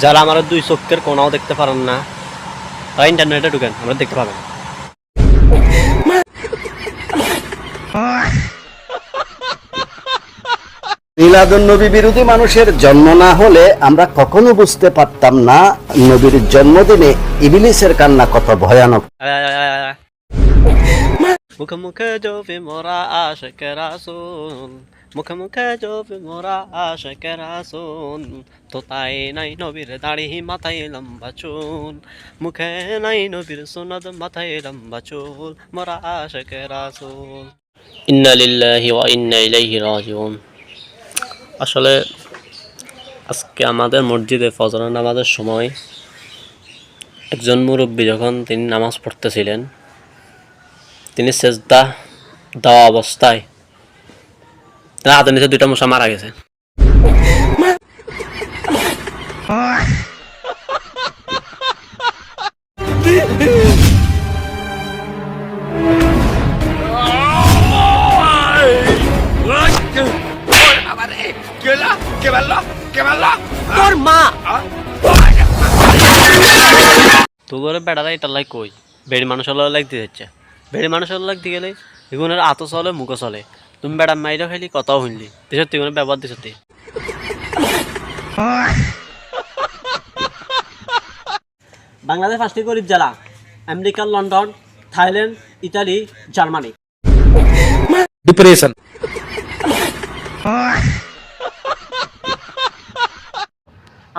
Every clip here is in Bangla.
যারা আমার দুই চোখের কোনাও দেখতে পারেন না তারা ইন্টারনেটে ঢুকেন, আমরা দেখতে পাবেন। মিলাদুন্নবী বিরোধী মানুষের জন্ম না হলে আমরা কখনো বুঝতে পারতাম না নবীর জন্মদিনে ইবলিসের কান্না কত ভয়ানক। মুখে মুখে জোফে মোরা আশিক রাসূল, মুখে মুখে জোফে মোরা আশিক রাসূল, তো তাই নাই নবীর দাড়ি মাথায় লম্বা চুল, মুখে নাই নবীর সুন্নাত মাথায় লম্বা চুল, মোরা আশিক রাসূল। ইন্না লিল্লাহি ওয়া ইন্না ইলাইহি রাজিউন। আসলে আজকে আমাদের মসজিদে ফজরের নামাজের সময় একজন মুরব্বী যখন তিনি নামাজ পড়তেছিলেন, তিনি সেজদা দেওয়া অবস্থায় তার হাতের নিচে দুইটা মশা মারা গেছে। তোর মা তো করে বেড়ারা এটা লাই কই বেড়ি মানুষের লাগতে যাচ্ছে, বেড়ি মানুষের লাগতে গেলে এগুনের আতো চলে মুখো চলে। তুমি বেড়া মাইরা খাইলি কথাও শুনলি দেশের তুই কোনো ব্যবহার দিছ। বাংলাদেশ 5টি গরিব জেলা: America, London, Thailand, Italy, Germany. Depression.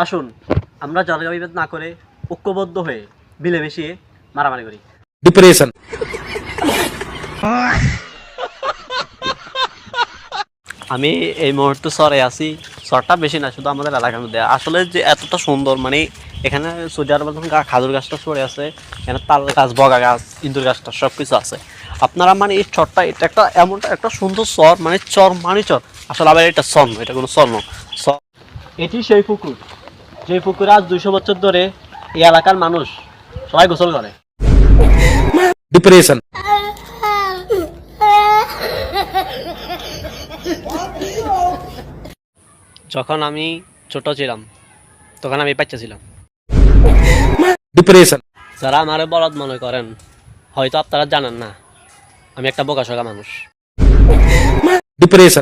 আসুন আমরা জায়গা বিভেদ না করে ঐক্যবদ্ধ হয়ে মিলেমিশে মারামারি করি। ডিপ্রেশন। আমি এই মুহূর্তে চরে আছি, চরটা বেশি না, শুধু আমাদের এলাকার মধ্যে। আসলে যে এতটা সুন্দর, মানে এখানে সৌদি আরব খাজুর গাছটা চড়ে আছে, এখানে তাল গাছ, বগা গাছ, ইন্দুর গাছটা সব কিছু আছে। আপনারা মানে এই চরটা, এটা একটা এমনটা একটা সুন্দর চর, মানে চর মানে চর, আসলে আবার এটা চর নয়, এটা কোনো চর নয়। এটি সেই পুকুর যে পুকুরে আজ 200 বছর ধরে এই এলাকার মানুষ সবাই গোসল করে। ডিপ্রেশন। যখন আমি ছোট ছিলাম তখন আমি বাচ্চা ছিলাম। ডিপ্রেশন। যারা আমারে বলদ মনে করেন, হয়তো আপনারা জানেন না আমি একটা বোকাশোকা মানুষ। ডিপ্রেশন।